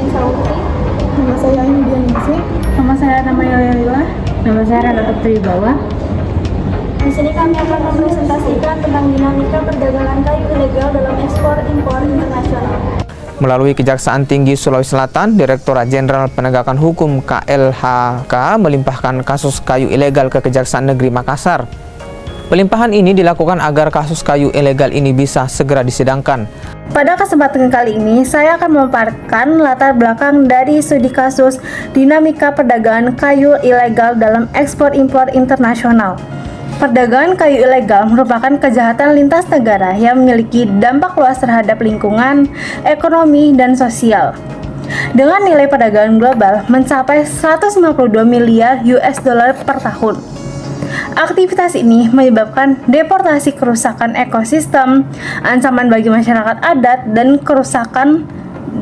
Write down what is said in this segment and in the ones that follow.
Nisa Utri. Nama saya Indian Ningsih. Nama saya Lila. Nama saya Rana Tribawa. Di sini kami akan mempresentasikan tentang dinamika perdagangan kayu ilegal dalam ekspor-impor internasional. Melalui Kejaksaan Tinggi Sulawesi Selatan, Direktorat Jenderal Penegakan Hukum KLHK melimpahkan kasus kayu ilegal ke Kejaksaan Negeri Makassar. Pelimpahan ini dilakukan agar kasus kayu ilegal ini bisa segera disidangkan. Pada kesempatan kali ini, saya akan memaparkan latar belakang dari studi kasus dinamika perdagangan kayu ilegal dalam ekspor-impor internasional. Perdagangan kayu ilegal merupakan kejahatan lintas negara yang memiliki dampak luas terhadap lingkungan, ekonomi, dan sosial. Dengan nilai perdagangan global mencapai 152 miliar US dollar per tahun. Aktivitas ini menyebabkan deportasi, kerusakan ekosistem, ancaman bagi masyarakat adat, dan kerusakan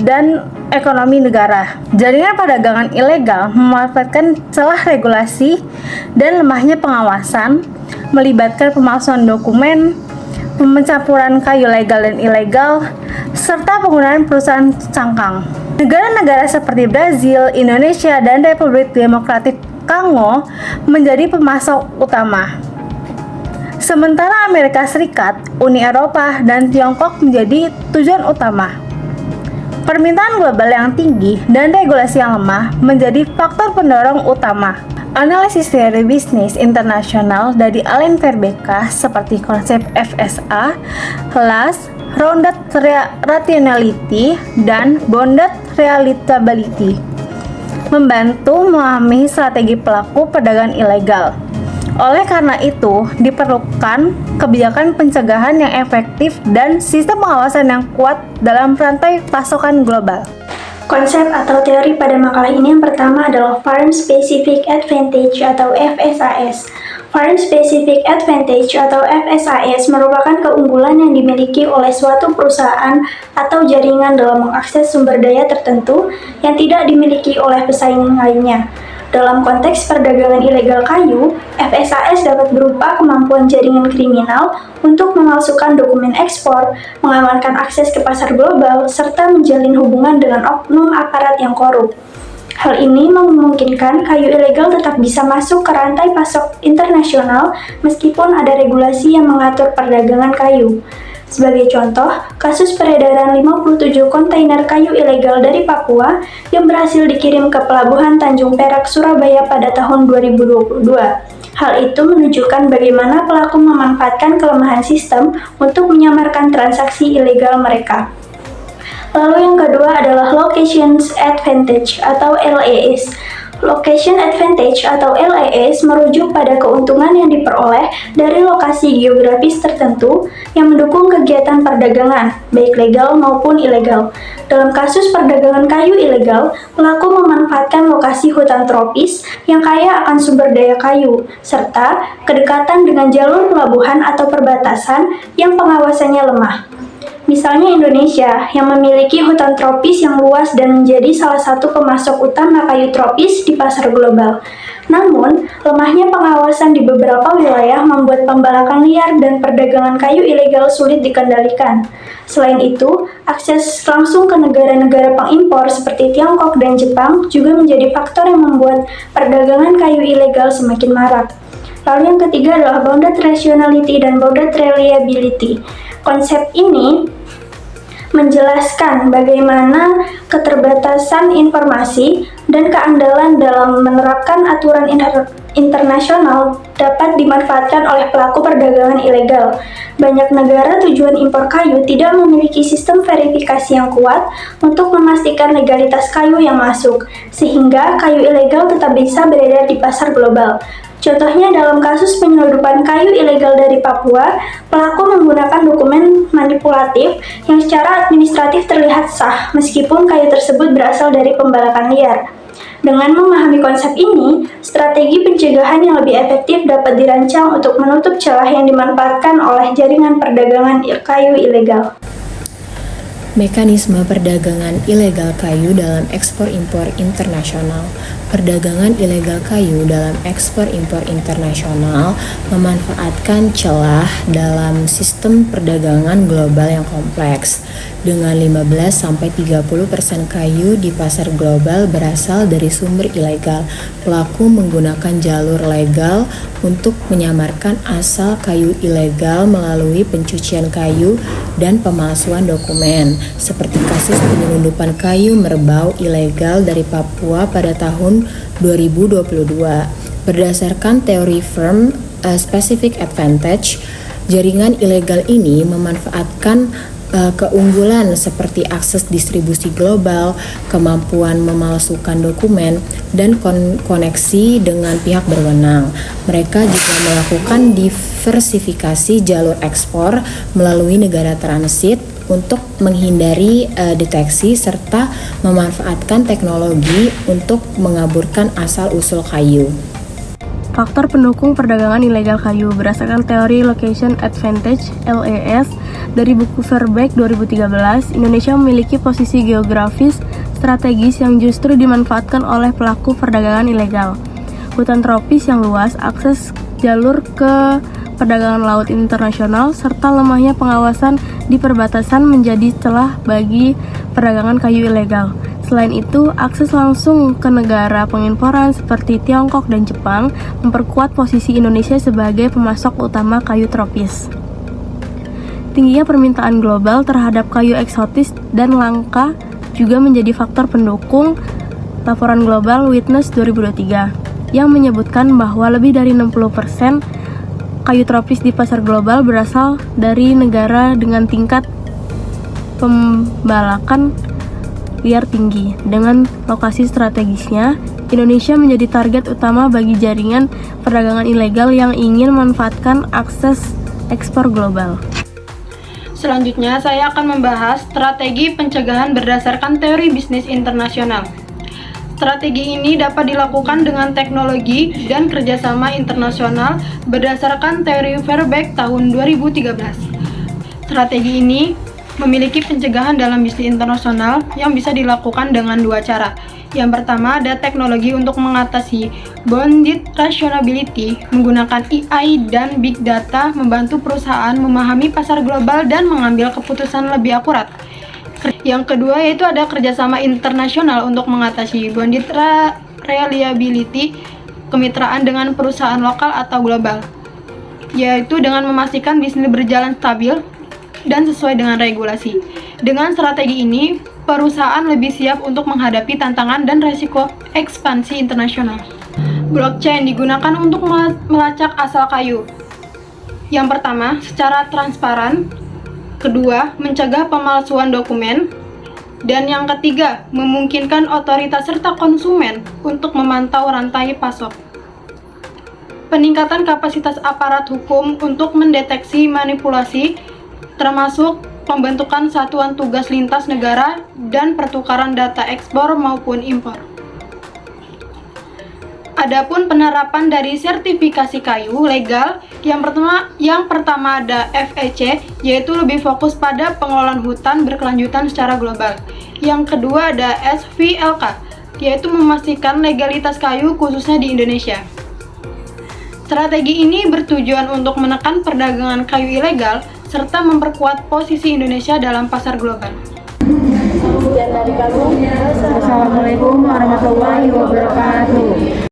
dan ekonomi negara. Jaringan perdagangan ilegal memanfaatkan celah regulasi dan lemahnya pengawasan, melibatkan pemalsuan dokumen, pencampuran kayu legal dan ilegal, serta penggunaan perusahaan cangkang. Negara-negara seperti Brazil, Indonesia, dan Republik Demokratik Kongo menjadi pemasok utama. Sementara Amerika Serikat, Uni Eropa, dan Tiongkok menjadi tujuan utama. Permintaan global yang tinggi dan regulasi yang lemah menjadi faktor pendorong utama. Analisis teori bisnis internasional dari Alain Verbeka seperti konsep FSA, LAS, Rounded Rationality, dan Bounded Realitability membantu memahami strategi pelaku perdagangan ilegal. Oleh karena itu, diperlukan kebijakan pencegahan yang efektif dan sistem pengawasan yang kuat dalam rantai pasokan global. Konsep atau teori pada makalah ini yang pertama adalah Farm Specific Advantage atau FSAS. Farm Specific Advantage atau FSAS merupakan keunggulan yang dimiliki oleh suatu perusahaan atau jaringan dalam mengakses sumber daya tertentu yang tidak dimiliki oleh pesaing lainnya. Dalam konteks perdagangan ilegal kayu, FSAS dapat berupa kemampuan jaringan kriminal untuk memalsukan dokumen ekspor, mengamankan akses ke pasar global, serta menjalin hubungan dengan oknum aparat yang korup. Hal ini memungkinkan kayu ilegal tetap bisa masuk ke rantai pasok internasional meskipun ada regulasi yang mengatur perdagangan kayu. Sebagai contoh, kasus peredaran 57 kontainer kayu ilegal dari Papua yang berhasil dikirim ke Pelabuhan Tanjung Perak, Surabaya pada tahun 2022. Hal itu menunjukkan bagaimana pelaku memanfaatkan kelemahan sistem untuk menyamarkan transaksi ilegal mereka. Lalu yang kedua adalah Location Advantage atau LAS. Location Advantage atau LAS merujuk pada keuntungan yang diperoleh dari lokasi geografis tertentu yang mendukung kegiatan perdagangan, baik legal maupun ilegal. Dalam kasus perdagangan kayu ilegal, pelaku memanfaatkan lokasi hutan tropis yang kaya akan sumber daya kayu, serta kedekatan dengan jalur pelabuhan atau perbatasan yang pengawasannya lemah. Misalnya Indonesia, yang memiliki hutan tropis yang luas dan menjadi salah satu pemasok utama kayu tropis di pasar global. Namun, lemahnya pengawasan di beberapa wilayah membuat pembalakan liar dan perdagangan kayu ilegal sulit dikendalikan. Selain itu, akses langsung ke negara-negara pengimpor seperti Tiongkok dan Jepang juga menjadi faktor yang membuat perdagangan kayu ilegal semakin marak. Lalu yang ketiga adalah Bounded Rationality dan Bounded Reliability. Konsep ini menjelaskan bagaimana keterbatasan informasi dan keandalan dalam menerapkan aturan internasional dapat dimanfaatkan oleh pelaku perdagangan ilegal. Banyak negara tujuan impor kayu tidak memiliki sistem verifikasi yang kuat untuk memastikan legalitas kayu yang masuk, sehingga kayu ilegal tetap bisa beredar di pasar global. Contohnya dalam kasus penyeludupan kayu ilegal dari Papua, pelaku menggunakan dokumen manipulatif yang secara administratif terlihat sah meskipun kayu tersebut berasal dari pembalakan liar. Dengan memahami konsep ini, strategi pencegahan yang lebih efektif dapat dirancang untuk menutup celah yang dimanfaatkan oleh jaringan perdagangan kayu ilegal. Mekanisme perdagangan ilegal kayu dalam ekspor-impor internasional. perdagangan ilegal kayu dalam ekspor-impor internasional memanfaatkan celah dalam sistem perdagangan global yang kompleks. Dengan 15-30% kayu di pasar global berasal dari sumber ilegal, pelaku menggunakan jalur legal untuk menyamarkan asal kayu ilegal melalui pencucian kayu dan pemalsuan dokumen, seperti kasus penyelundupan kayu merbau ilegal dari Papua pada tahun 2022. Berdasarkan teori firm Specific Advantage, jaringan ilegal ini memanfaatkan keunggulan seperti akses distribusi global, kemampuan memalsukan dokumen, dan koneksi dengan pihak berwenang. Mereka juga melakukan diversifikasi jalur ekspor melalui negara transit untuk menghindari deteksi serta memanfaatkan teknologi untuk mengaburkan asal-usul kayu. Faktor pendukung perdagangan ilegal kayu berdasarkan teori Location Advantage (LAS) dari buku Verbeek 2013, Indonesia memiliki posisi geografis strategis yang justru dimanfaatkan oleh pelaku perdagangan ilegal. Hutan tropis yang luas, akses jalur ke perdagangan laut internasional, serta lemahnya pengawasan di perbatasan menjadi celah bagi perdagangan kayu ilegal. Selain itu, akses langsung ke negara pengimporan seperti Tiongkok dan Jepang memperkuat posisi Indonesia sebagai pemasok utama kayu tropis. Tingginya permintaan global terhadap kayu eksotis dan langka juga menjadi faktor pendukung laporan Global Witness 2023 yang menyebutkan bahwa lebih dari 60% kayu tropis di pasar global berasal dari negara dengan tingkat pembalakan liar tinggi. Dengan lokasi strategisnya, Indonesia menjadi target utama bagi jaringan perdagangan ilegal yang ingin memanfaatkan akses ekspor global. Selanjutnya, saya akan membahas strategi pencegahan berdasarkan teori bisnis internasional. Strategi ini dapat dilakukan dengan teknologi dan kerjasama internasional berdasarkan teori Verbeek tahun 2013. Strategi ini memiliki pencegahan dalam bisnis internasional yang bisa dilakukan dengan dua cara. Yang pertama, ada teknologi untuk mengatasi bounded rationality menggunakan AI dan big data membantu perusahaan memahami pasar global dan mengambil keputusan lebih akurat. Yang kedua yaitu ada kerjasama internasional untuk mengatasi bounded reliability kemitraan dengan perusahaan lokal atau global, yaitu dengan memastikan bisnis berjalan stabil dan sesuai dengan regulasi. Dengan strategi ini, perusahaan lebih siap untuk menghadapi tantangan dan resiko ekspansi internasional. Blockchain digunakan untuk melacak asal kayu. Yang pertama, secara transparan. Kedua, mencegah pemalsuan dokumen. Dan yang ketiga, memungkinkan otoritas serta konsumen untuk memantau rantai pasok. Peningkatan kapasitas aparat hukum untuk mendeteksi manipulasi, termasuk pembentukan satuan tugas lintas negara dan pertukaran data ekspor maupun impor. Adapun penerapan dari sertifikasi kayu legal, yang pertama ada FEC, yaitu lebih fokus pada pengelolaan hutan berkelanjutan secara global. Yang kedua ada SVLK, yaitu memastikan legalitas kayu khususnya di Indonesia. Strategi ini bertujuan untuk menekan perdagangan kayu ilegal serta memperkuat posisi Indonesia dalam pasar global. Sekian dari kami. Assalamualaikum